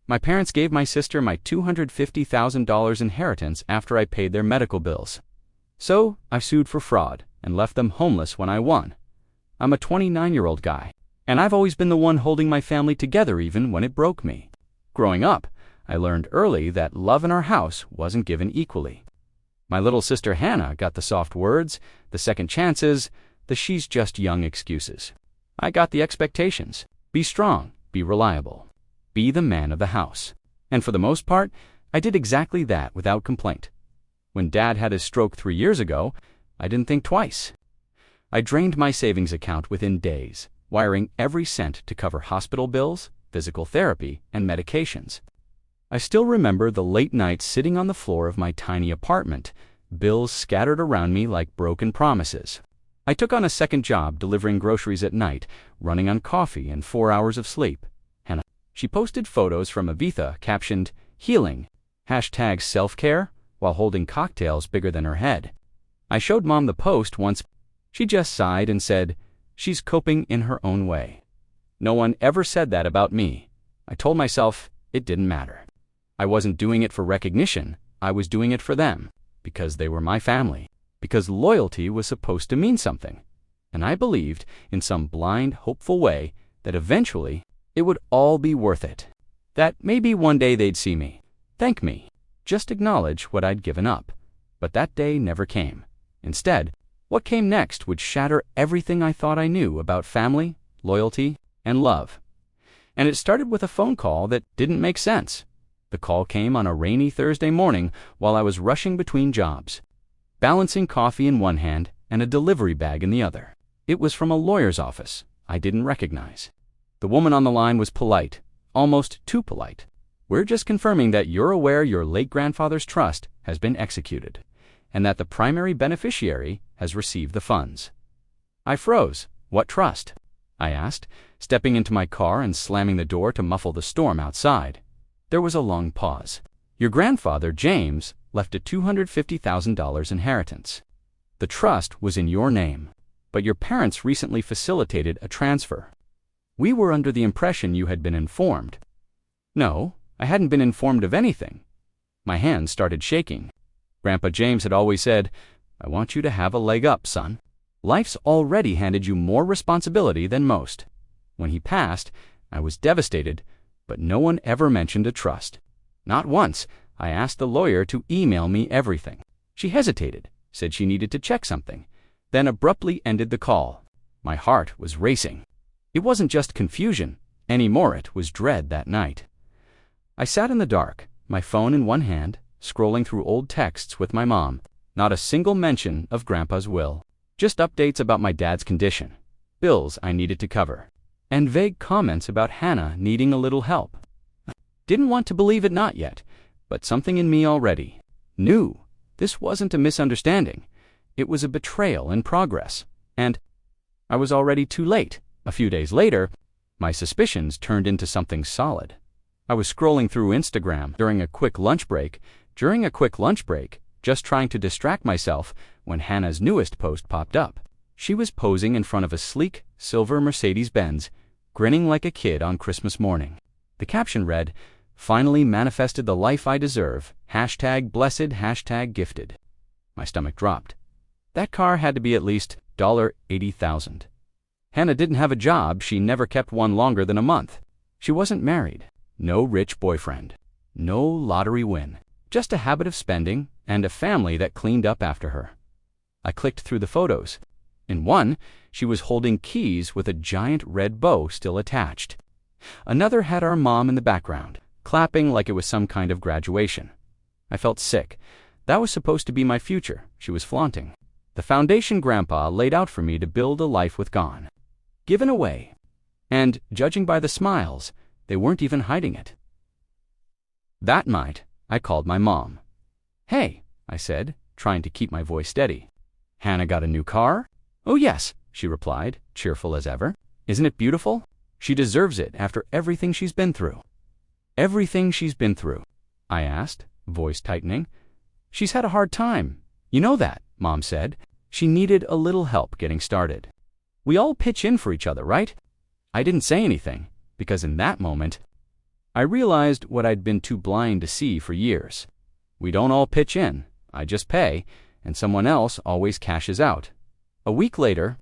My parents gave my sister my $250,000 inheritance after I paid their medical bills. So I sued for fraud and left them homeless when I won. I'm a 29-year-old guy, and I've always been the one holding my family together even when it broke me. Growing up, I learned early that love in our house wasn't given equally. My little sister Hannah got the soft words, the second chances, the she's just young excuses. I got the expectations. Be strong, be reliable, be the man of the house. And for the most part, I did exactly that without complaint. When Dad had his stroke 3 years ago, I didn't think twice. I drained my savings account within days, wiring every cent to cover hospital bills, physical therapy, and medications. I still remember the late nights sitting on the floor of my tiny apartment, bills scattered around me like broken promises. I took on a second job delivering groceries at night, running on coffee and 4 hours of sleep. Hannah, she posted photos from Ibiza captioned, "Healing," #self-care, while holding cocktails bigger than her head. I showed Mom the post once. She just sighed and said, "She's coping in her own way." No one ever said that about me. I told myself it didn't matter. I wasn't doing it for recognition. I was doing it for them, because they were my family, because loyalty was supposed to mean something. And I believed, in some blind, hopeful way, that eventually it would all be worth it. That maybe one day they'd see me, thank me, just acknowledge what I'd given up. But that day never came. Instead, what came next would shatter everything I thought I knew about family, loyalty, and love. And it started with a phone call that didn't make sense. The call came on a rainy Thursday morning while I was rushing between jobs, balancing coffee in one hand and a delivery bag in the other. It was from a lawyer's office I didn't recognize. The woman on the line was polite, almost too polite. "We're just confirming that you're aware your late grandfather's trust has been executed, and that the primary beneficiary has received the funds." I froze. "What trust?" I asked, stepping into my car and slamming the door to muffle the storm outside. There was a long pause. "Your grandfather, James, left a $250,000 inheritance. The trust was in your name, but your parents recently facilitated a transfer. We were under the impression you had been informed." No, I hadn't been informed of anything. My hands started shaking. Grandpa James had always said, "I want you to have a leg up, son. Life's already handed you more responsibility than most." When he passed, I was devastated, but no one ever mentioned a trust. Not once. I asked the lawyer to email me everything. She hesitated, said she needed to check something, then abruptly ended the call. My heart was racing. It wasn't just confusion anymore, it was dread that night. I sat in the dark, my phone in one hand, scrolling through old texts with my mom. Not a single mention of Grandpa's will. Just updates about my dad's condition, bills I needed to cover, and vague comments about Hannah needing a little help. Didn't want to believe it, not yet, but something in me already knew this wasn't a misunderstanding. It was a betrayal in progress, and I was already too late. A few days later, my suspicions turned into something solid. I was scrolling through Instagram during a quick lunch break, just trying to distract myself, when Hannah's newest post popped up. She was posing in front of a sleek, silver Mercedes-Benz, grinning like a kid on Christmas morning. The caption read, "Finally manifested the life I deserve, #blessed, #gifted." My stomach dropped. That car had to be at least $80,000. Hannah didn't have a job, she never kept one longer than a month. She wasn't married, no rich boyfriend, no lottery win, just a habit of spending and a family that cleaned up after her. I clicked through the photos. In one, she was holding keys with a giant red bow still attached. Another had our mom in the background, clapping like it was some kind of graduation. I felt sick. That was supposed to be my future, she was flaunting. The foundation Grandpa laid out for me to build a life with gone, given away. And, judging by the smiles, they weren't even hiding it. That night, I called my mom. "Hey," I said, trying to keep my voice steady. "Hannah got a new car?" "Oh yes," she replied, cheerful as ever. "Isn't it beautiful? She deserves it after everything she's been through." "Everything she's been through?" I asked, voice tightening. "She's had a hard time. You know that," Mom said. "She needed a little help getting started. We all pitch in for each other, right?" I didn't say anything, because in that moment, I realized what I'd been too blind to see for years. We don't all pitch in. I just pay, and someone else always cashes out. A week later,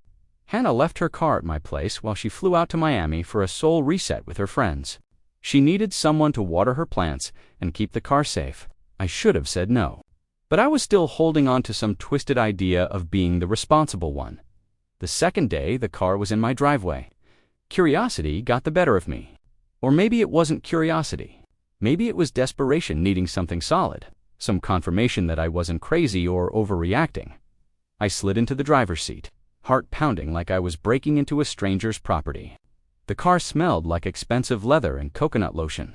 Hannah left her car at my place while she flew out to Miami for a soul reset with her friends. She needed someone to water her plants and keep the car safe. I should have said no. But I was still holding on to some twisted idea of being the responsible one. The second day, the car was in my driveway. Curiosity got the better of me. Or maybe it wasn't curiosity. Maybe it was desperation needing something solid, some confirmation that I wasn't crazy or overreacting. I slid into the driver's seat, heart pounding like I was breaking into a stranger's property. The car smelled like expensive leather and coconut lotion.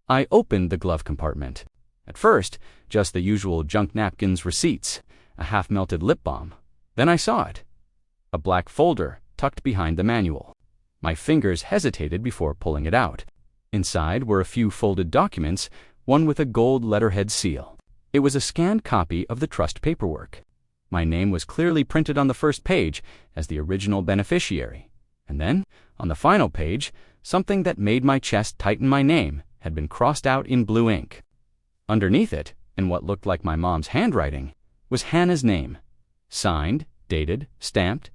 I opened the glove compartment. At first, just the usual junk napkins, receipts, a half-melted lip balm. Then I saw it. A black folder tucked behind the manual. My fingers hesitated before pulling it out. Inside were a few folded documents, one with a gold letterhead seal. It was a scanned copy of the trust paperwork. My name was clearly printed on the first page as the original beneficiary. And then, on the final page, something that made my chest tighten. My name had been crossed out in blue ink. Underneath it, in what looked like my mom's handwriting, was Hannah's name. Signed, dated, stamped,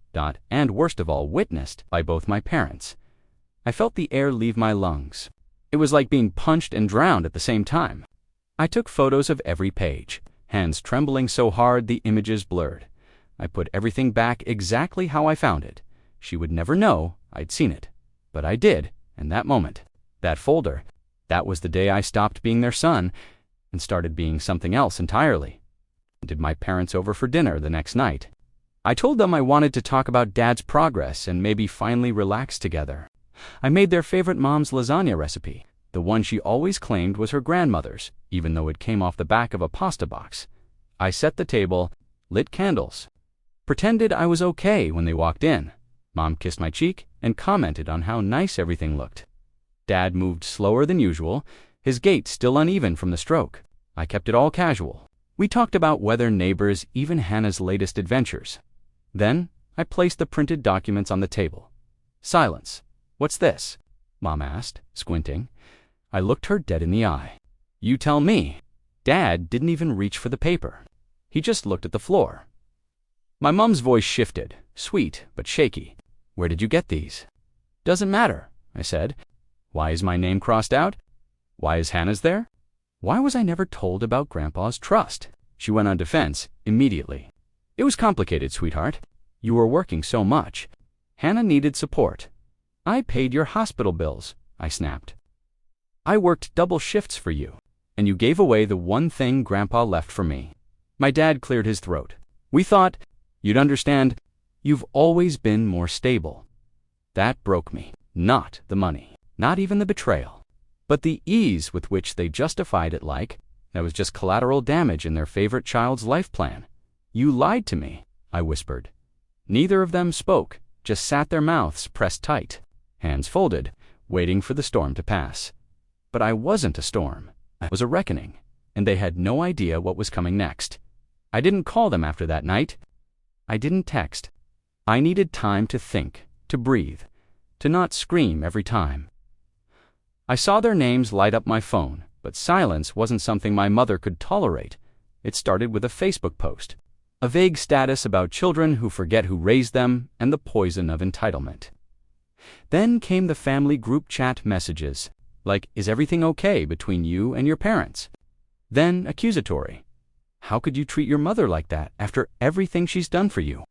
and worst of all, witnessed by both my parents. I felt the air leave my lungs. It was like being punched and drowned at the same time. I took photos of every page, hands trembling so hard the images blurred. I put everything back exactly how I found it. She would never know I'd seen it. But I did, in that moment. That folder, that was the day I stopped being their son and started being something else entirely. I invited my parents over for dinner the next night. I told them I wanted to talk about Dad's progress and maybe finally relax together. I made their favorite mom's lasagna recipe, the one she always claimed was her grandmother's, even though it came off the back of a pasta box. I set the table, lit candles, pretended I was okay when they walked in. Mom kissed my cheek and commented on how nice everything looked. Dad moved slower than usual, his gait still uneven from the stroke. I kept it all casual. We talked about weather, neighbors, even Hannah's latest adventures. Then, I placed the printed documents on the table. Silence. "What's this?" Mom asked, squinting. I looked her dead in the eye. "You tell me." Dad didn't even reach for the paper. He just looked at the floor. My mom's voice shifted, sweet but shaky. "Where did you get these?" "Doesn't matter," I said. "Why is my name crossed out? Why is Hannah's there? Why was I never told about Grandpa's trust?" She went on defense immediately. "It was complicated, sweetheart. You were working so much. Hannah needed support. I paid your hospital bills," I snapped. "I worked double shifts for you, and you gave away the one thing Grandpa left for me." My dad cleared his throat. "We thought you'd understand. You've always been more stable." That broke me. Not the money, not even the betrayal, but the ease with which they justified it like that was just collateral damage in their favorite child's life plan. "You lied to me," I whispered. Neither of them spoke, just sat their mouths pressed tight, hands folded, waiting for the storm to pass. But I wasn't a storm. I was a reckoning, and they had no idea what was coming next. I didn't call them after that night. I didn't text. I needed time to think, to breathe, to not scream every time. I saw their names light up my phone, but silence wasn't something my mother could tolerate. It started with a Facebook post. A vague status about children who forget who raised them and the poison of entitlement. Then came the family group chat messages, like, "Is everything okay between you and your parents?" Then accusatory. "How could you treat your mother like that after everything she's done for you?"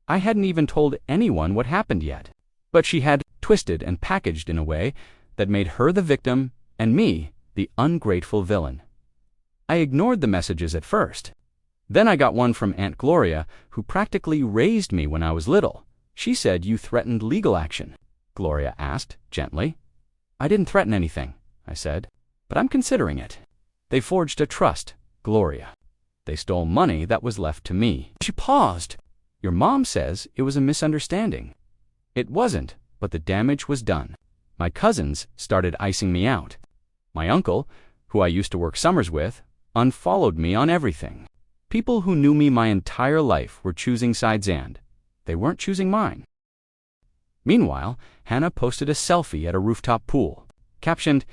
I hadn't even told anyone what happened yet, but she had twisted and packaged in a way that made her the victim and me the ungrateful villain. I ignored the messages at first. Then I got one from Aunt Gloria, who practically raised me when I was little. She said, "You threatened legal action." Gloria asked, gently. "I didn't threaten anything," I said, "but I'm considering it." They forged a trust, Gloria. They stole money that was left to me. She paused. "Your mom says it was a misunderstanding." It wasn't, but the damage was done. My cousins started icing me out. My uncle, who I used to work summers with, unfollowed me on everything. People who knew me my entire life were choosing sides and they weren't choosing mine. Meanwhile, Hannah posted a selfie at a rooftop pool, captioned,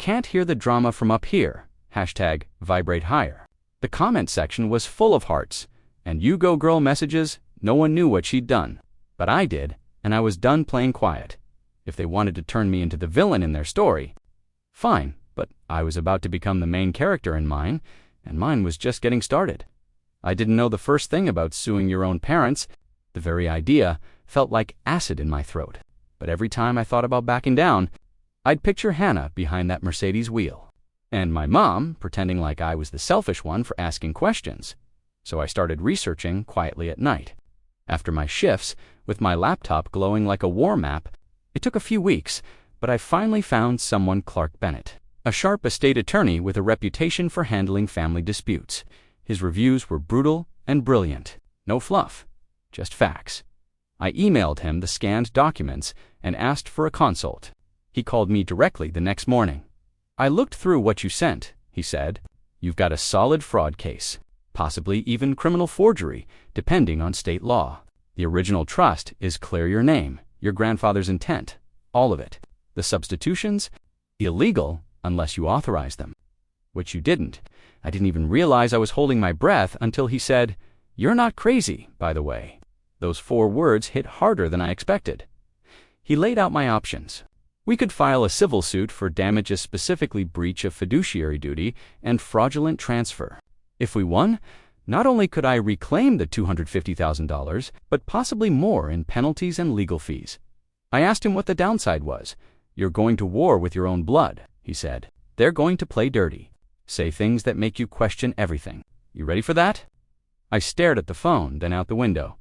can't hear the drama from up here. Hashtag vibrate higher. The comment section was full of hearts, and you go girl messages. No one knew what she'd done. But I did, and I was done playing quiet. If they wanted to turn me into the villain in their story, fine, but I was about to become the main character in mine, and mine was just getting started. I didn't know the first thing about suing your own parents. The very idea felt like acid in my throat. But every time I thought about backing down, I'd picture Hannah behind that Mercedes wheel, and my mom pretending like I was the selfish one for asking questions. So I started researching quietly at night. After my shifts, with my laptop glowing like a war map, it took a few weeks, but I finally found someone. Clark Bennett, a sharp estate attorney with a reputation for handling family disputes. His reviews were brutal and brilliant. No fluff, just facts. I emailed him the scanned documents and asked for a consult. He called me directly the next morning. "I looked through what you sent," he said. "You've got a solid fraud case, possibly even criminal forgery, depending on state law. The original trust is clear your name, your grandfather's intent, all of it. The substitutions? Illegal unless you authorize them." Which you didn't. I didn't even realize I was holding my breath until he said, "You're not crazy, by the way." Those 4 words hit harder than I expected. He laid out my options. We could file a civil suit for damages, specifically breach of fiduciary duty and fraudulent transfer. If we won, not only could I reclaim the $250,000, but possibly more in penalties and legal fees. I asked him what the downside was. "You're going to war with your own blood," he said. "They're going to play dirty, say things that make you question everything. You ready for that?" I stared at the phone, then out the window.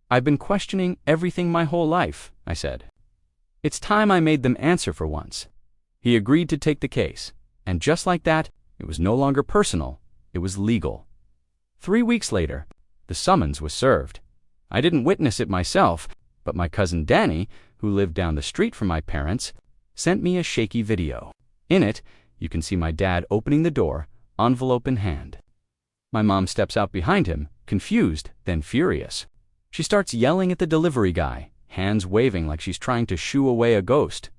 "I've been questioning everything my whole life," I said. "It's time I made them answer for once." He agreed to take the case, and just like that, it was no longer personal, it was legal. 3 weeks later, the summons was served. I didn't witness it myself, but my cousin Danny, who lived down the street from my parents, sent me a shaky video. In it, you can see my dad opening the door, envelope in hand. My mom steps out behind him, confused, then furious. She starts yelling at the delivery guy, hands waving like she's trying to shoo away a ghost.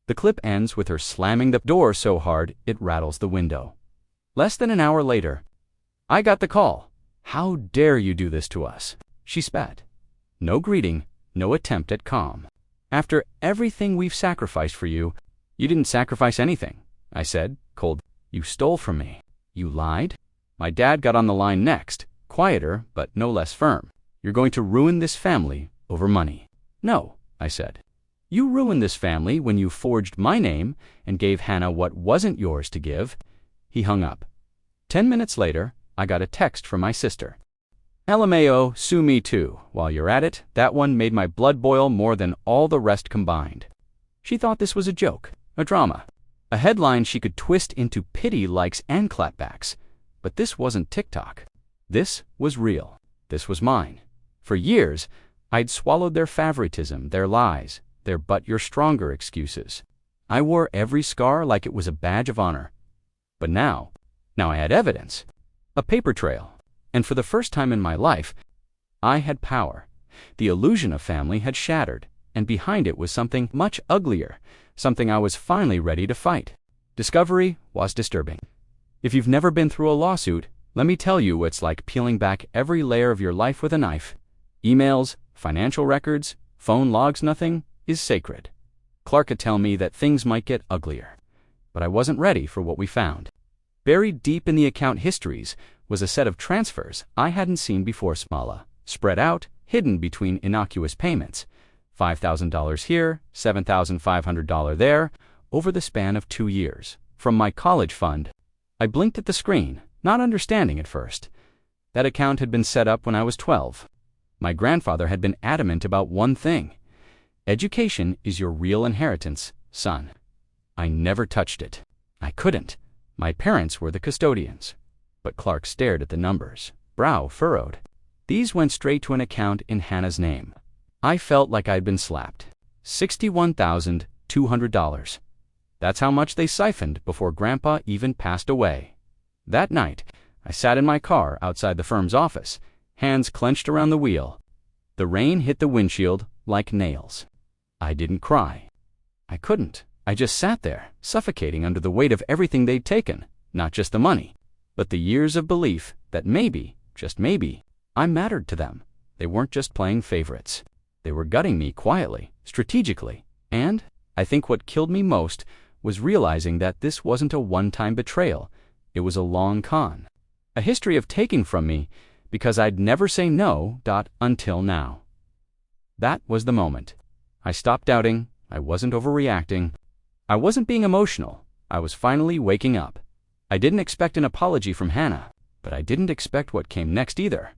The clip ends with her slamming the door so hard it rattles the window. Less than an hour later, "I got the call. How dare you do this to us?" she spat. No greeting, no attempt at calm. "After everything we've sacrificed for you, you didn't sacrifice anything," I said, cold. "You stole from me. You lied." My dad got on the line next, quieter but no less firm. "You're going to ruin this family over money." "No," I said. "You ruined this family when you forged my name and gave Hannah what wasn't yours to give." He hung up. 10 minutes later, I got a text from my sister. "LMAO, sue me too. While you're at it, that one made my blood boil more than all the rest combined." She thought this was a joke, a drama, a headline she could twist into pity, likes, and clapbacks. But this wasn't TikTok. This was real. This was mine. For years, I'd swallowed their favoritism, their lies, their "but you're stronger" excuses. I wore every scar like it was a badge of honor. But now I had evidence, a paper trail, and for the first time in my life, I had power. The illusion of family had shattered, and behind it was something much uglier, something I was finally ready to fight. Discovery was disturbing. If you've never been through a lawsuit, let me tell you it's like peeling back every layer of your life with a knife. Emails, financial records, phone logs, nothing is sacred. Clark could tell me that things might get uglier, but I wasn't ready for what we found. Buried deep in the account histories was a set of transfers I hadn't seen before. Smala, spread out, hidden between innocuous payments. $5,000 here, $7,500 there, over the span of 2 years. From my college fund. I blinked at the screen, not understanding at first. That account had been set up when I was 12. My grandfather had been adamant about one thing. Education is your real inheritance, son. I never touched it. I couldn't. My parents were the custodians. But Clark stared at the numbers, brow furrowed. These went straight to an account in Hannah's name. I felt like I'd been slapped. $61,200. That's how much they siphoned before Grandpa even passed away. That night, I sat in my car outside the firm's office, hands clenched around the wheel. The rain hit the windshield like nails. I didn't cry. I couldn't. I just sat there, suffocating under the weight of everything they'd taken, not just the money, but the years of belief that maybe, just maybe, I mattered to them. They weren't just playing favorites. They were gutting me quietly, strategically, and I think what killed me most was realizing that this wasn't a one-time betrayal. It was a long con. A history of taking from me because I'd never say no, until now. That was the moment. I stopped doubting. I wasn't overreacting. I wasn't being emotional. I was finally waking up. I didn't expect an apology from Hannah, but I didn't expect what came next either.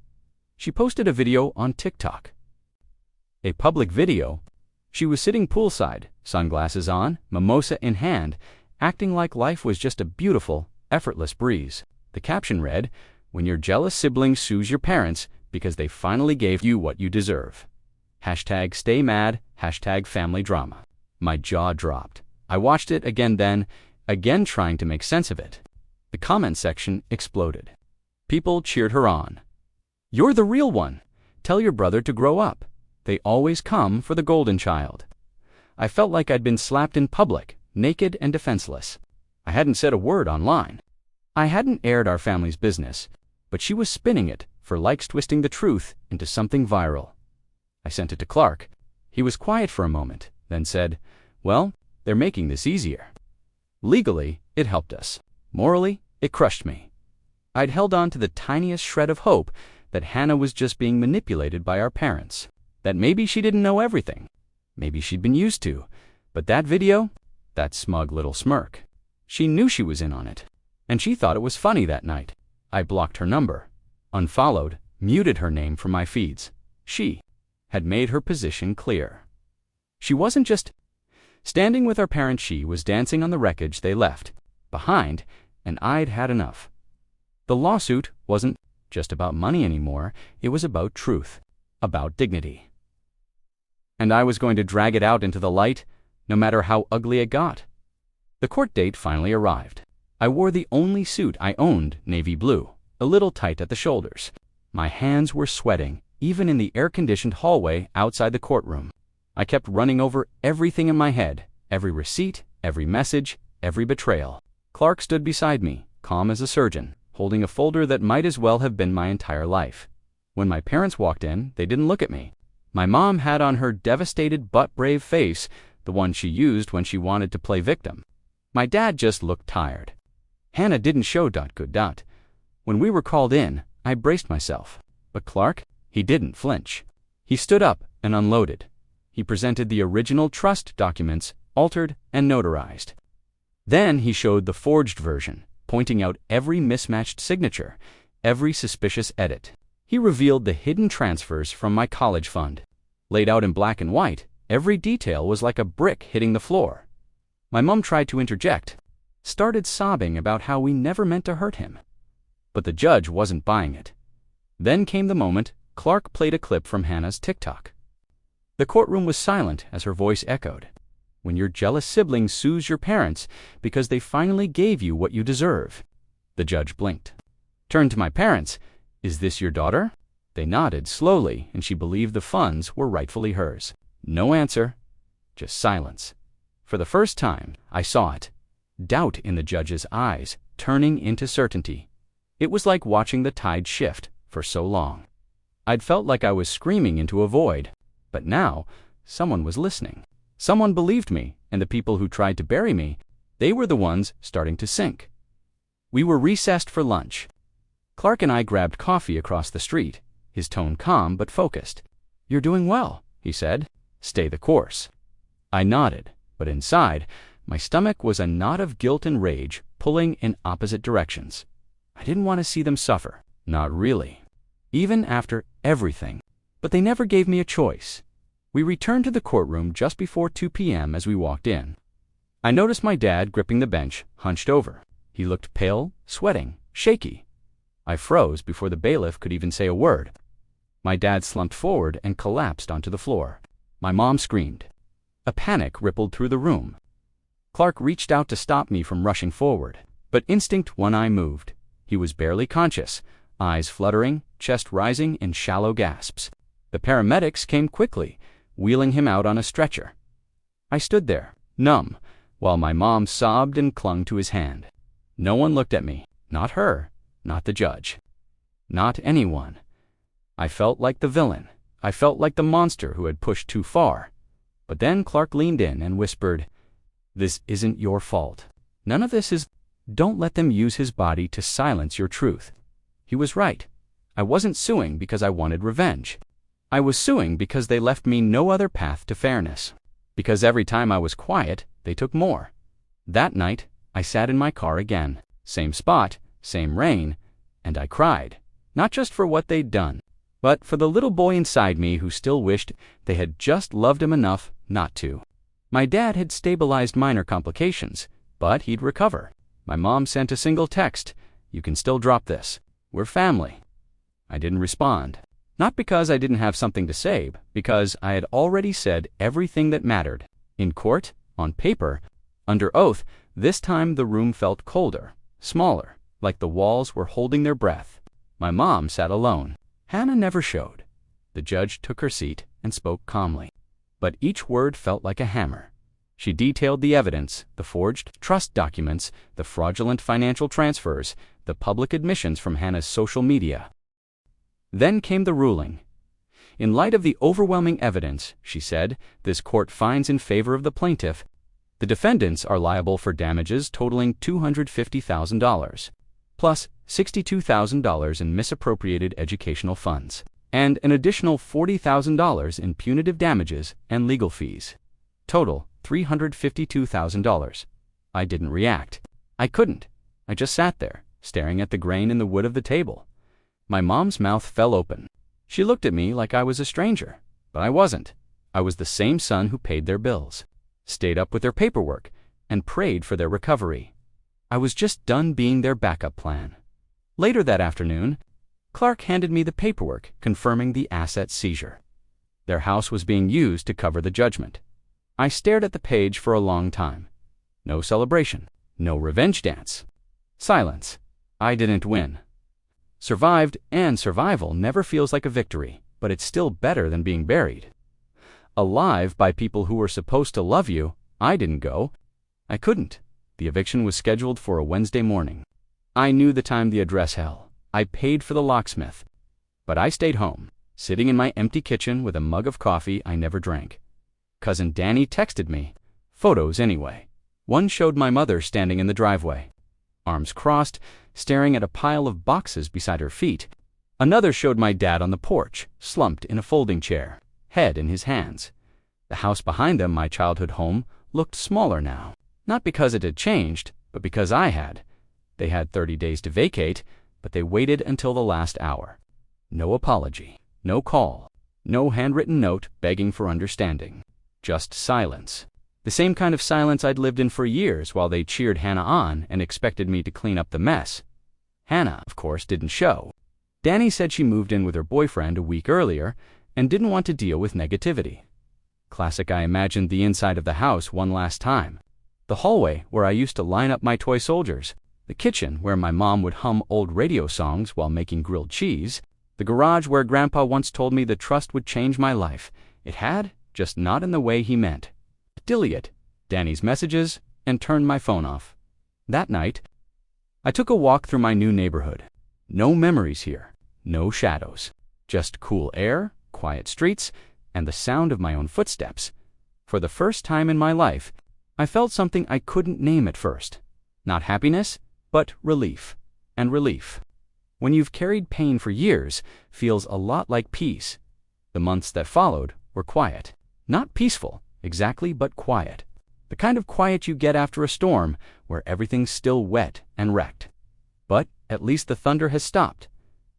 She posted a video on TikTok. A public video. She was sitting poolside, sunglasses on, mimosa in hand, acting like life was just a beautiful, effortless breeze. The caption read, "When your jealous sibling sues your parents because they finally gave you what you deserve. Hashtag stay mad, hashtag family drama." My jaw dropped. I watched it again then, again trying to make sense of it. The comment section exploded. People cheered her on. "You're the real one. Tell your brother to grow up. They always come for the golden child." I felt like I'd been slapped in public, naked and defenseless. I hadn't said a word online. I hadn't aired our family's business, but she was spinning it for likes, twisting the truth into something viral. I sent it to Clark. He was quiet for a moment, then said, "Well, they're making this easier." Legally, it helped us. Morally, it crushed me. I'd held on to the tiniest shred of hope that Hannah was just being manipulated by our parents, that maybe she didn't know everything. Maybe she'd been used to. But that video, that smug little smirk, she knew she was in on it. And she thought it was funny that night. I blocked her number, unfollowed, muted her name from my feeds. She had made her position clear. She wasn't just standing with our parents, she was dancing on the wreckage they left behind, and I'd had enough. The lawsuit wasn't just about money anymore, it was about truth, about dignity. And I was going to drag it out into the light, no matter how ugly it got. The court date finally arrived. I wore the only suit I owned, navy blue, a little tight at the shoulders. My hands were sweating, even in the air-conditioned hallway outside the courtroom. I kept running over everything in my head, every receipt, every message, every betrayal. Clark stood beside me, calm as a surgeon, holding a folder that might as well have been my entire life. When my parents walked in, they didn't look at me. My mom had on her devastated but brave face, the one she used when she wanted to play victim. My dad just looked tired. Hannah didn't show good. When we were called in, I braced myself. But Clark, he didn't flinch. He stood up and unloaded. He presented the original trust documents, altered and notarized. Then he showed the forged version, pointing out every mismatched signature, every suspicious edit. He revealed the hidden transfers from my college fund. Laid out in black and white, every detail was like a brick hitting the floor. My mom tried to interject, started sobbing about how we never meant to hurt him. But the judge wasn't buying it. Then came the moment Clark played a clip from Hannah's TikTok. The courtroom was silent as her voice echoed. "When your jealous sibling sues your parents because they finally gave you what you deserve." The judge blinked. Turned to my parents. "Is this your daughter?" They nodded slowly, and she believed the funds were rightfully hers. No answer, just silence. For the first time, I saw it. Doubt in the judge's eyes, turning into certainty. It was like watching the tide shift for so long. I'd felt like I was screaming into a void, but now someone was listening. Someone believed me, and the people who tried to bury me, they were the ones starting to sink. We were recessed for lunch. Clark and I grabbed coffee across the street, his tone calm but focused. "You're doing well," he said. "Stay the course." I nodded, but inside, my stomach was a knot of guilt and rage pulling in opposite directions. I didn't want to see them suffer. Not really. Even after everything. But they never gave me a choice. We returned to the courtroom just before 2 p.m. as we walked in. I noticed my dad gripping the bench, hunched over. He looked pale, sweating, shaky. I froze before the bailiff could even say a word. My dad slumped forward and collapsed onto the floor. My mom screamed. A panic rippled through the room. Clark reached out to stop me from rushing forward, but instinct one eye moved. He was barely conscious, eyes fluttering, chest rising in shallow gasps. The paramedics came quickly, wheeling him out on a stretcher. I stood there, numb, while my mom sobbed and clung to his hand. No one looked at me. Not her. Not the judge. Not anyone. I felt like the villain. I felt like the monster who had pushed too far. But then Clark leaned in and whispered, "This isn't your fault. None of this is. Don't let them use his body to silence your truth." He was right. I wasn't suing because I wanted revenge. I was suing because they left me no other path to fairness. Because every time I was quiet, they took more. That night, I sat in my car again. Same spot, same rain, and I cried. Not just for what they'd done, but for the little boy inside me who still wished they had just loved him enough not to. My dad had stabilized minor complications, but he'd recover. My mom sent a single text, "You can still drop this. We're family." I didn't respond. Not because I didn't have something to say, but because I had already said everything that mattered. In court, on paper, under oath, this time the room felt colder, smaller, like the walls were holding their breath. My mom sat alone. Hannah never showed. The judge took her seat and spoke calmly. But each word felt like a hammer. She detailed the evidence, the forged trust documents, the fraudulent financial transfers, the public admissions from Hannah's social media. Then came the ruling. In light of the overwhelming evidence, she said, this court finds in favor of the plaintiff. The defendants are liable for damages totaling $250,000, plus $62,000 in misappropriated educational funds, and an additional $40,000 in punitive damages and legal fees. Total, $352,000. I didn't react. I couldn't. I just sat there, staring at the grain in the wood of the table. My mom's mouth fell open. She looked at me like I was a stranger, but I wasn't. I was the same son who paid their bills, stayed up with their paperwork, and prayed for their recovery. I was just done being their backup plan. Later that afternoon, Clark handed me the paperwork confirming the asset seizure. Their house was being used to cover the judgment. I stared at the page for a long time. No celebration, no revenge dance. Silence. I didn't win. Survived, and survival never feels like a victory, but it's still better than being buried. Alive by people who were supposed to love you, I didn't go. I couldn't. The eviction was scheduled for a Wednesday morning. I knew the time the address held. I paid for the locksmith. But I stayed home, sitting in my empty kitchen with a mug of coffee I never drank. Cousin Danny texted me. Photos anyway. One showed my mother standing in the driveway, arms crossed, staring at a pile of boxes beside her feet. Another showed my dad on the porch, slumped in a folding chair, head in his hands. The house behind them, my childhood home, looked smaller now. Not because it had changed, but because I had. They had 30 days to vacate, but they waited until the last hour. No apology, no call, no handwritten note begging for understanding. Just silence. The same kind of silence I'd lived in for years while they cheered Hannah on and expected me to clean up the mess. Hannah, of course, didn't show. Danny said she moved in with her boyfriend a week earlier and didn't want to deal with negativity. Classic. I imagined the inside of the house one last time. The hallway where I used to line up my toy soldiers. The kitchen where my mom would hum old radio songs while making grilled cheese. The garage where Grandpa once told me the trust would change my life. It had, just not in the way he meant. Delete Danny's messages and turned my phone off. That night, I took a walk through my new neighborhood. No memories here, no shadows, just cool air, quiet streets, and the sound of my own footsteps. For the first time in my life, I felt something I couldn't name at first. Not happiness, but relief. And relief, when you've carried pain for years, feels a lot like peace. The months that followed were quiet. Not peaceful, exactly, but quiet. The kind of quiet you get after a storm, where everything's still wet and wrecked. But at least the thunder has stopped.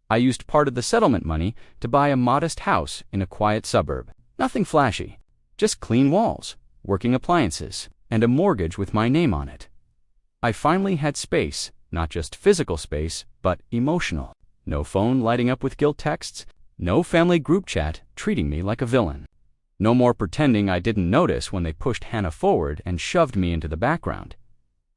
I used part of the settlement money to buy a modest house in a quiet suburb. Nothing flashy, just clean walls, working appliances, and a mortgage with my name on it. I finally had space, not just physical space, but emotional. No phone lighting up with guilt texts, no family group chat treating me like a villain. No more pretending I didn't notice when they pushed Hannah forward and shoved me into the background.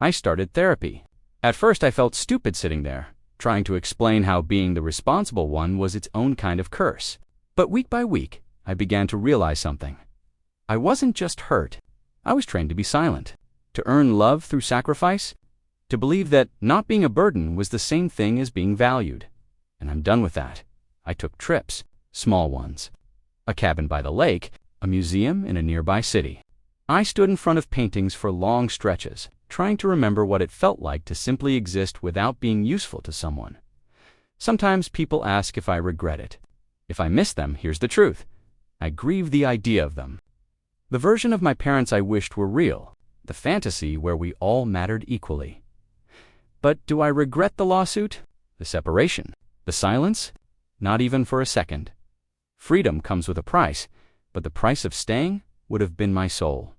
I started therapy. At first I felt stupid sitting there, trying to explain how being the responsible one was its own kind of curse. But week by week, I began to realize something. I wasn't just hurt. I was trained to be silent, To earn love through sacrifice? To believe that not being a burden was the same thing as being valued. And I'm done with that. I took trips, small ones. A cabin by the lake, a museum in a nearby city. I stood in front of paintings for long stretches, trying to remember what it felt like to simply exist without being useful to someone. Sometimes people ask if I regret it. If I miss them, here's the truth. I grieve the idea of them. The version of my parents I wished were real, the fantasy where we all mattered equally. But do I regret the lawsuit? The separation? The silence? Not even for a second. Freedom comes with a price, but the price of staying would have been my soul.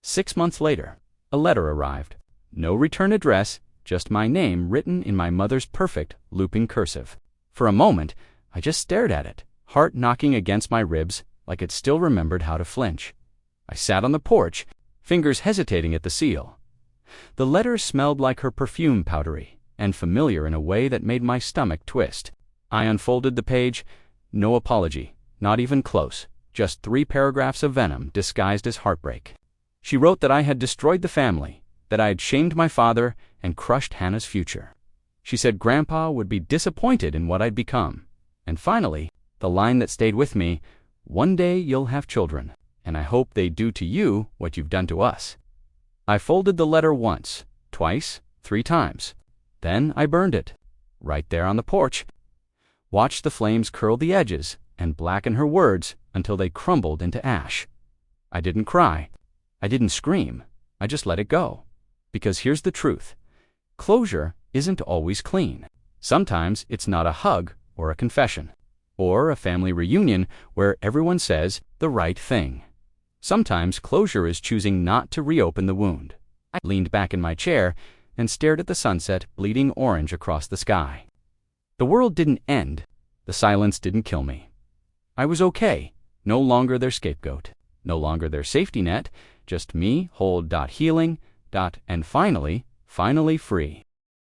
6 months later, a letter arrived. No return address, just my name written in my mother's perfect, looping cursive. For a moment, I just stared at it, heart knocking against my ribs like it still remembered how to flinch. I sat on the porch, fingers hesitating at the seal. The letter smelled like her perfume, powdery and familiar in a way that made my stomach twist. I unfolded the page. No apology, not even close, just 3 paragraphs of venom disguised as heartbreak. She wrote that I had destroyed the family, that I had shamed my father and crushed Hannah's future. She said Grandpa would be disappointed in what I'd become. And finally, the line that stayed with me, "One day you'll have children, and I hope they do to you what you've done to us." I folded the letter once, twice, 3 times. Then I burned it, right there on the porch. Watched the flames curl the edges and blacken her words until they crumbled into ash. I didn't cry. I didn't scream. I just let it go. Because here's the truth. Closure isn't always clean. Sometimes it's not a hug or a confession, or a family reunion where everyone says the right thing. Sometimes closure is choosing not to reopen the wound. I leaned back in my chair and stared at the sunset bleeding orange across the sky. The world didn't end. The silence didn't kill me. I was okay. No longer their scapegoat. No longer their safety net. Just me, whole, healing, and finally free.